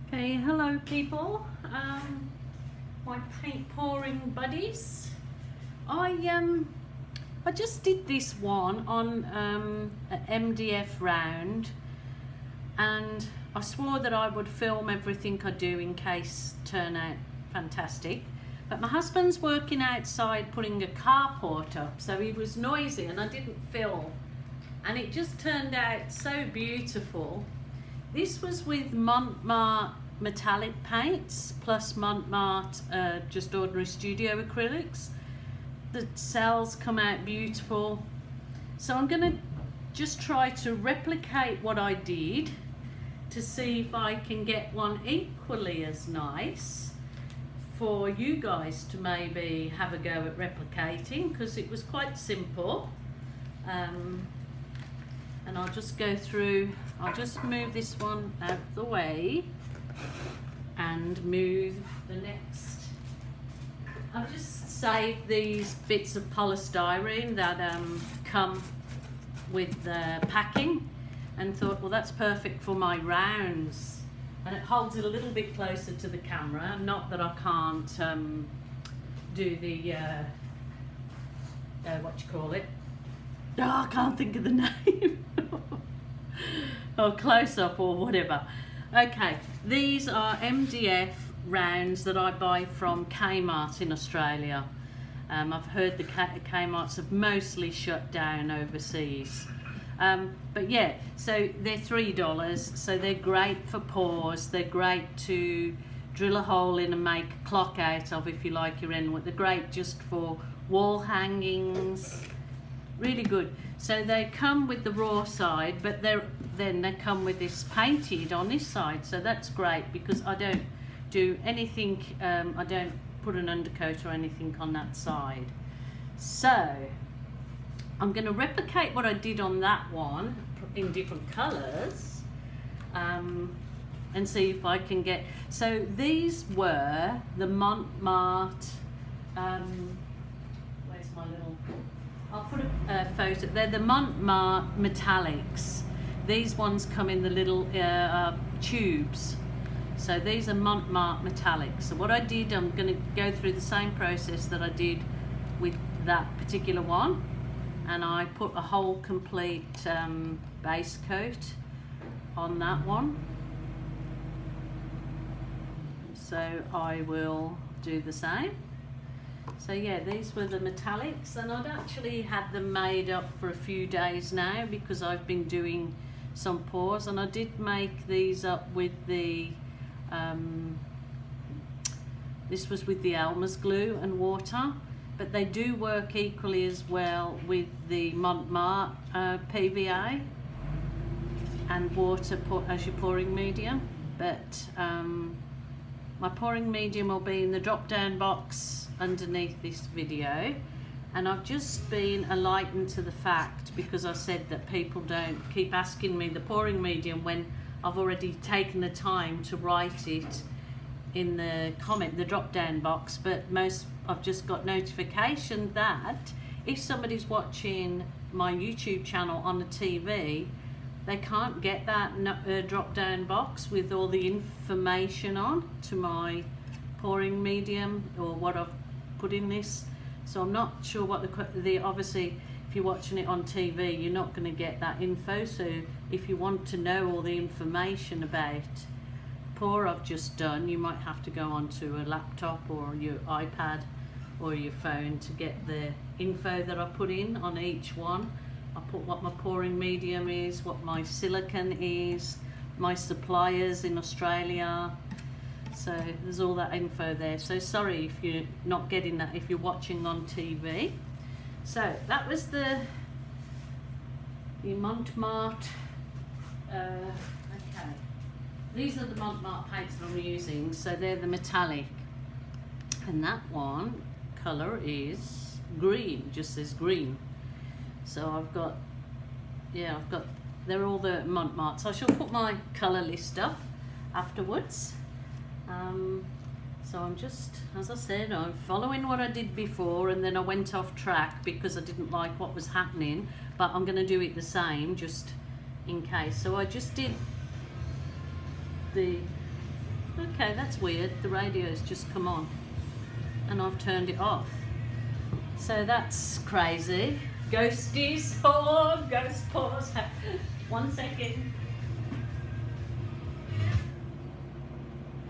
Okay, hello people, my paint pouring buddies. I just did this one on an MDF round, and I swore that I would film everything I do in case it turn out fantastic. But my husband's working outside putting a carport up, so he was noisy and I didn't film. And it just turned out so beautiful. This was with Mont metallic paints plus Mont just ordinary studio acrylics. The cells come out beautiful. So I'm gonna just try to replicate what I did to see if I can get one equally as nice for you guys to maybe have a go at replicating, because it was quite simple. And I'll just go through, I'll just move this one out of the way and move the next. I've just saved these bits of polystyrene that come with the packing, and thought, well, that's perfect for my rounds. And it holds it a little bit closer to the camera. Not that I can't do the, what you call it? Oh, I can't think of the name. Or close up or whatever. Okay, these are MDF rounds that I buy from Kmart in Australia. I've heard the Kmarts have mostly shut down overseas. But yeah, so they're $3, so they're great for pours. They're great to drill a hole in and make a clock out of if you like your end. They're great just for wall hangings. Really good. So they come with the raw side, but then they come with this painted on this side, so that's great because I don't do anything, I don't put an undercoat or anything on that side. So I'm going to replicate what I did on that one in different colours, and see if I can get, so these were the Mont, where's my little, I'll put a photo. They're the Mont metallics. These ones come in the little tubes. So these are Mont metallics. So what I did, I'm going to go through the same process that I did with that particular one. And I put a whole complete base coat on that one. So I will do the same. So yeah, these were the metallics, and I'd actually had them made up for a few days now because I've been doing some pours, and I did make these up with the, this was with the Elmer's glue and water, but they do work equally as well with the Mont PVA and water as your pouring medium. But my pouring medium will be in the drop down box underneath this video, and I've just been enlightened to the fact, because I said that people don't keep asking me the pouring medium when I've already taken the time to write it in the drop down box, but I've just got notification that if somebody's watching my YouTube channel on the TV, they can't get that drop down box with all the information on to my pouring medium or what I've put in this. So I'm not sure what the obviously if you're watching it on TV, you're not going to get that info. So if you want to know all the information about pour I've just done, you might have to go onto a laptop or your iPad or your phone to get the info that I put in on each one. I put what my pouring medium is, what my silicone is, my suppliers in Australia. So there's all that info there. So sorry if you're not getting that if you're watching on TV. So that was the Mont. Okay, these are the Mont paints that I'm using. So they're the metallic, and that one colour is green. Just says green. So I've got, they're all the Mont. So I shall put my colour list up afterwards. So I'm just, as I said, I'm following what I did before, and then I went off track because I didn't like what was happening, but I'm going to do it the same just in case. So I just did the, okay, that's weird, the radio's just come on and I've turned it off. So that's crazy. Ghosties, oh, ghost pause. 1 second.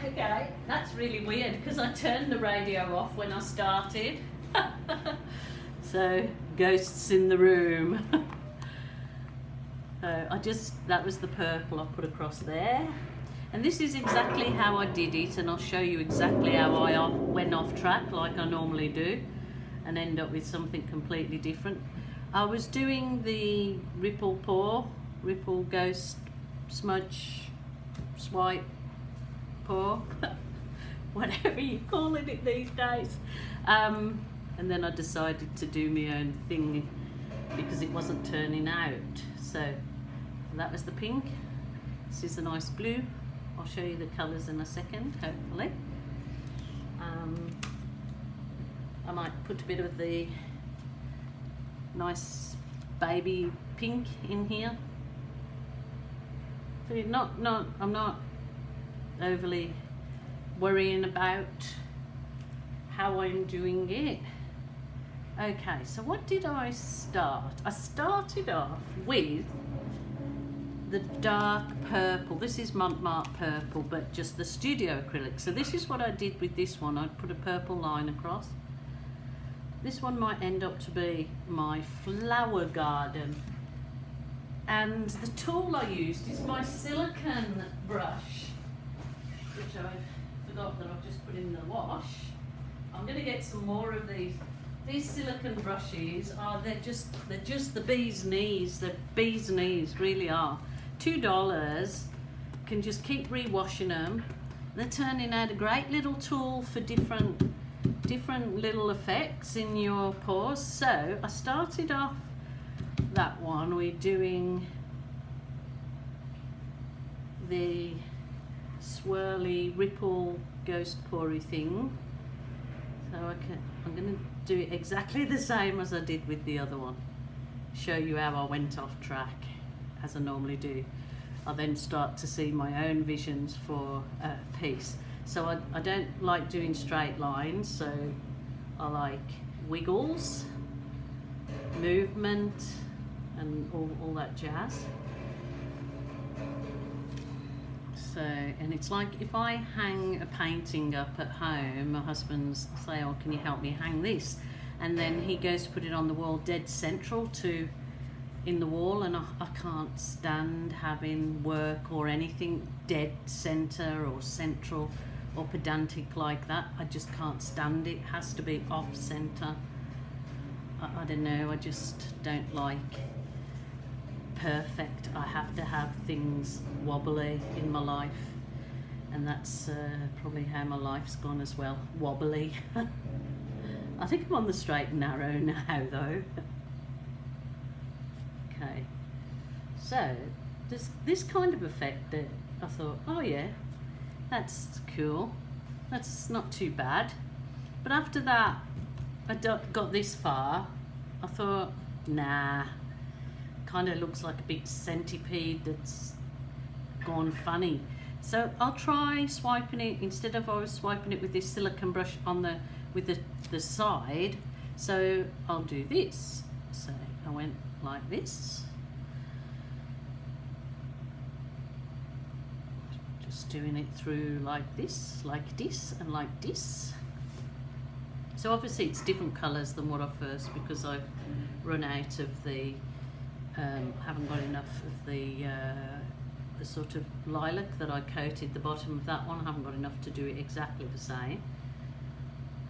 Okay, that's really weird because I turned the radio off when I started. So, ghosts in the room. So that was the purple I put across there. And this is exactly how I did it, and I'll show you exactly how I went off track like I normally do and end up with something completely different. I was doing the ripple pour, ripple ghost smudge swipe pour, whatever you call it these days. And then I decided to do my own thing because it wasn't turning out. So that was the pink. This is a nice blue. I'll show you the colours in a second, hopefully. I might put a bit of the nice baby pink in here. So I'm not overly worrying about how I'm doing it. Okay, so what did I start? I started off with the dark purple. This is Mont purple, but just the studio acrylic. So this is what I did with this one. I'd put a purple line across. This one might end up to be my flower garden. And the tool I used is my silicone brush, which I forgot that I've just put in the wash. I'm going to get some more of these. These silicone brushes they're just the bee's knees. The bee's knees really are. $2. Can just keep rewashing them. They're turning out a great little tool for different little effects in your pours. So I started off that one. We're doing the swirly ripple ghost poury thing. So I'm going to do it exactly the same as I did with the other one. Show you how I went off track as I normally do. I then start to see my own visions for a piece. So I don't like doing straight lines, so I like wiggles, movement, and all that jazz. So, and it's like if I hang a painting up at home, my husband's say, oh, can you help me hang this? And then he goes to put it on the wall dead central in the wall, and I can't stand having work or anything dead center or central or pedantic like that. I just can't stand it. It has to be off center. I don't know, I just don't like perfect. I have to have things wobbly in my life, and that's probably how my life's gone as well, wobbly. I think I'm on the straight and narrow now though. Okay, so this kind of effect that I thought, oh yeah, that's cool, that's not too bad. But after that I got this far, I thought, nah, kind of looks like a big centipede that's gone funny. So I'll try swiping it, instead of I was swiping it with this silicone brush with the side, so I'll do this. So I went like this, just doing it through like this, and like this. So obviously it's different colours than what I first, because I've run out of the haven't got enough of the sort of lilac that I coated the bottom of that one. I haven't got enough to do it exactly the same.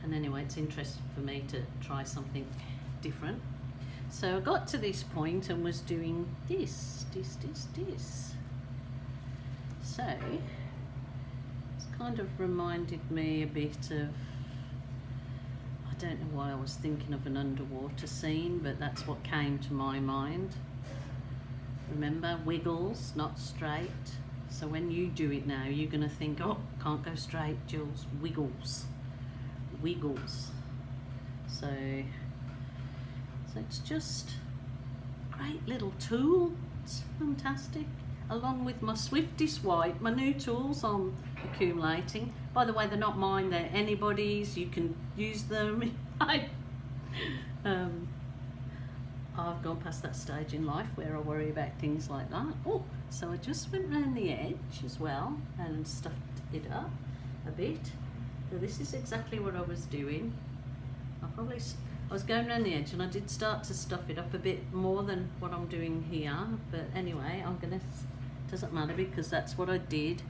And anyway, it's interesting for me to try something different. So I got to this point and was doing this. So it's kind of reminded me a bit of, I don't know why I was thinking of an underwater scene, but that's what came to my mind. Remember, wiggles, not straight. So when you do it now, you're going to think, oh, can't go straight, Jules, wiggles, wiggles. So it's just a great little tool. It's fantastic. Along with my Swiftest White, my new tools I'm accumulating. By the way, they're not mine, they're anybody's. You can use them. I've gone past that stage in life where I worry about things like that. Oh, so I just went round the edge as well and stuffed it up a bit. So this is exactly what I was doing. I was going around the edge and I did start to stuff it up a bit more than what I'm doing here. But anyway, doesn't matter because that's what I did.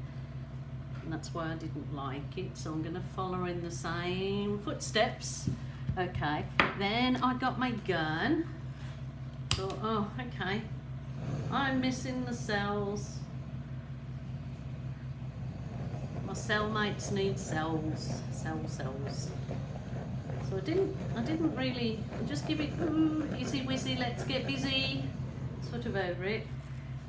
And that's why I didn't like it. So I'm going to follow in the same footsteps. Okay, then I got my gun. Thought, oh, okay, I'm missing the cells. My cellmates need cells. Cells. So I didn't really, just give it, ooh, easy wizzy, let's get busy, sort of over it.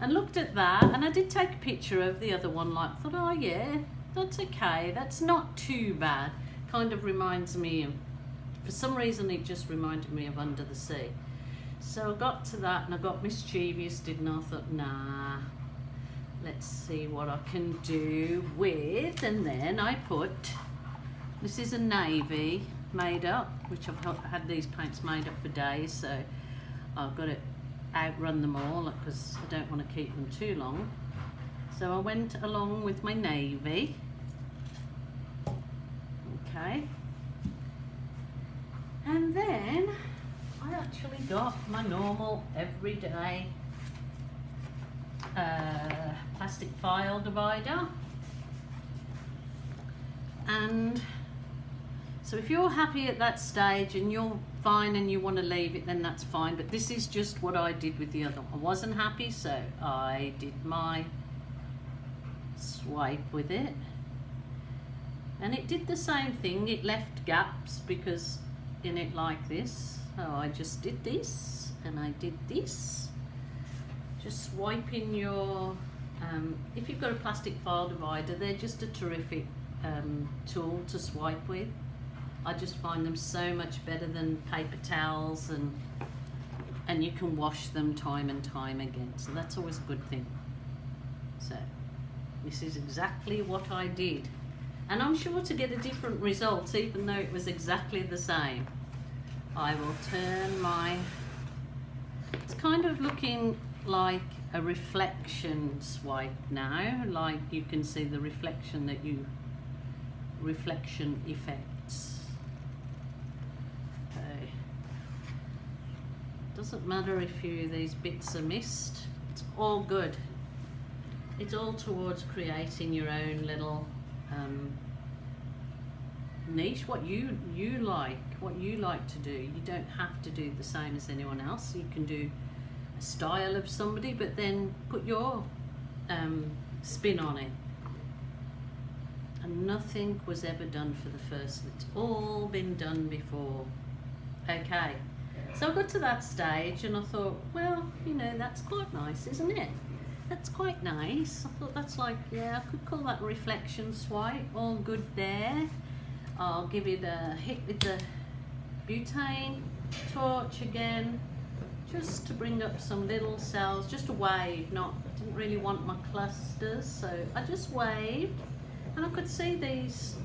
And looked at that, and I did take a picture of the other one, like, thought, oh yeah, that's okay, that's not too bad. Kind of reminds me of, for some reason it just reminded me of Under the Sea. So I got to that and I got mischievous, didn't I? I thought, nah, let's see what I can do with, and then I put, this is a navy made up, which I've had these paints made up for days, so I've got to outrun them all because I don't want to keep them too long. So I went along with my navy. Okay. And then I actually got my normal everyday plastic file divider. And so if you're happy at that stage and you're fine and you want to leave it, then that's fine. But this is just what I did with the other one. I wasn't happy, so I did my swipe with it. And it did the same thing. It left gaps because in it like this. So I just did this and I did this. Just swiping your, if you've got a plastic file divider, they're just a terrific tool to swipe with. I just find them so much better than paper towels, and you can wash them time and time again. So that's always a good thing. So this is exactly what I did. And I'm sure to get a different result, even though it was exactly the same. I will turn my, it's kind of looking like a reflection swipe now, like you can see the reflection reflection effects. Okay. Doesn't matter if these bits are missed, it's all good. It's all towards creating your own little niche, what you like to do. You don't have to do the same as anyone else. You can do a style of somebody, but then put your spin on it. And nothing was ever done for the first. It's all been done before. Okay, so I got to that stage and I thought, well, you know, that's quite nice, isn't it? That's quite nice. I thought that's like, yeah, I could call that reflection swipe. All good there. I'll give it a hit with the butane torch again, just to bring up some little cells, just a wave. Didn't really want my clusters, so I just waved, and I could see these,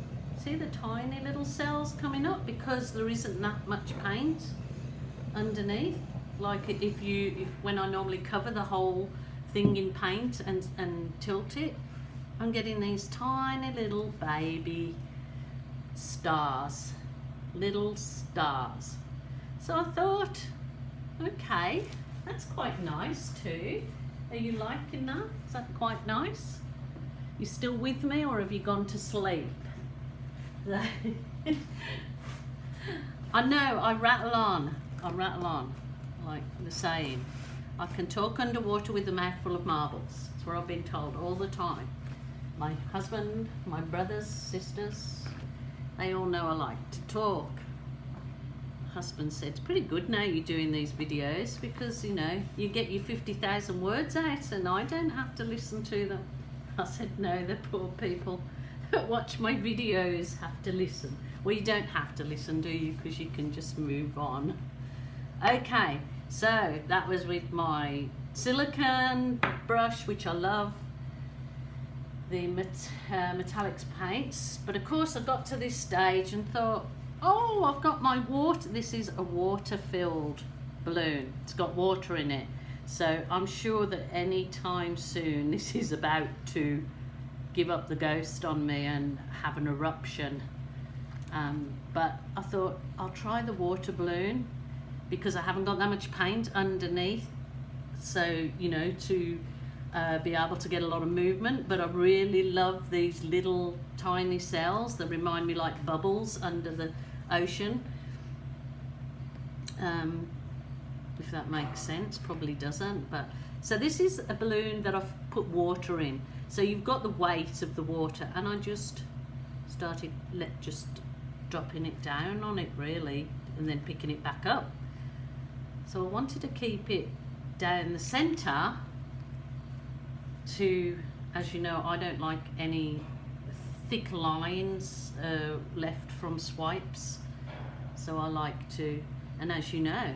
see the tiny little cells coming up because there isn't that much paint underneath. Like when I normally cover the whole thing in paint and tilt it, I'm getting these tiny little baby stars, little stars. So I thought, okay, that's quite nice too. Are you liking that? Is that quite nice? You still with me, or have you gone to sleep? I know, I rattle on like the saying. I can talk underwater with a mouthful of marbles. That's what I've been told all the time. My husband, my brothers, sisters, they all know I like to talk. My husband said, it's pretty good now you're doing these videos because, you know, you get your 50,000 words out and I don't have to listen to them. I said, no, the poor people that watch my videos have to listen. Well, you don't have to listen, do you? Because you can just move on. Okay, so that was with my silicone brush, which I love, the metallics paints. But of course I got to this stage and thought, oh, I've got my water. This is a water-filled balloon. It's got water in it. So I'm sure that any time soon this is about to give up the ghost on me and have an eruption. But I thought I'll try the water balloon because I haven't got that much paint underneath. So, you know, to be able to get a lot of movement. But I really love these little tiny cells that remind me like bubbles under the ocean. If that makes sense, probably doesn't, but so this is a balloon that I've put water in, so you've got the weight of the water, and I just started just dropping it down on it really, and then picking it back up. So I wanted to keep it down the center to, as you know, I don't like any thick lines left from swipes, so I like to, and as you know,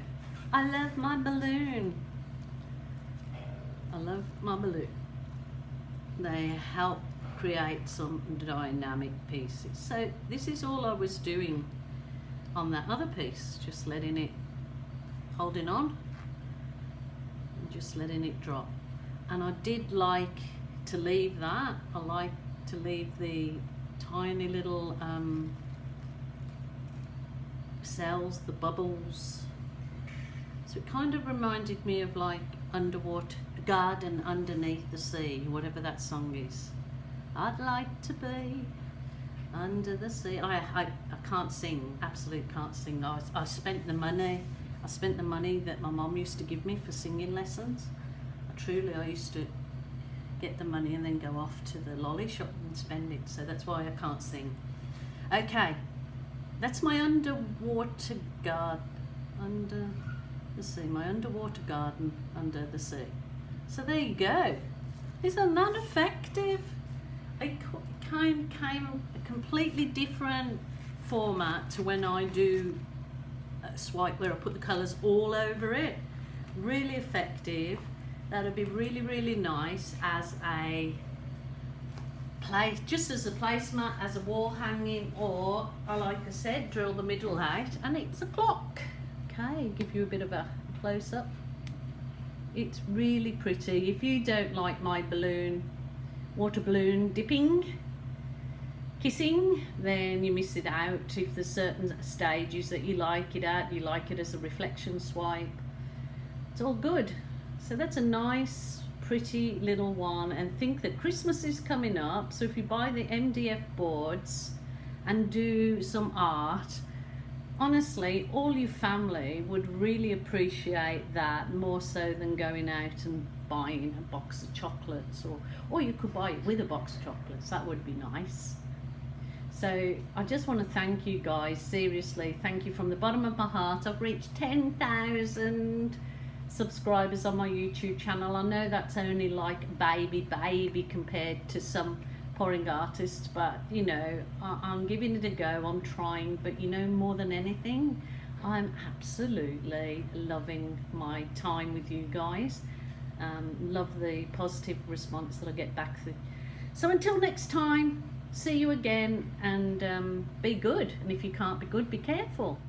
I love my balloon. I love my balloon. They help create some dynamic pieces. So this is all I was doing on that other piece, just letting it, holding on, and just letting it drop. And I did like to leave that. I like to leave the tiny little cells, the bubbles. So it kind of reminded me of like underwater, a garden underneath the sea, whatever that song is. I'd like to be under the sea. I can't sing, absolutely can't sing. I spent the money that my mum used to give me for singing lessons. I used to get the money and then go off to the lolly shop and spend it. So that's why I can't sing. Okay, that's my underwater garden, my underwater garden under the sea. So there you go. Isn't that effective? It came a completely different format to when I do a swipe where I put the colours all over it. Really effective. That'd be really, really nice as a place, just as a placemat, as a wall hanging, or like I said, drill the middle out and it's a clock. Okay, give you a bit of a close-up. It's really pretty. If you don't like my balloon, water balloon dipping, kissing, then you miss it out. If there's certain stages that you like it at, you like it as a reflection swipe, it's all good. So that's a nice, pretty little one, and think that Christmas is coming up, so if you buy the MDF boards and do some art, honestly, all your family would really appreciate that, more so than going out and buying a box of chocolates, or you could buy it with a box of chocolates. That would be nice. So I just want to thank you guys, seriously, thank you from the bottom of my heart. I've reached 10,000 subscribers on my YouTube channel. I know that's only like baby compared to some pouring artists, but you know, I'm giving it a go, I'm trying. But you know, more than anything, I'm absolutely loving my time with you guys. Love the positive response that I get back. So until next time, see you again, and be good, and if you can't be good, be careful.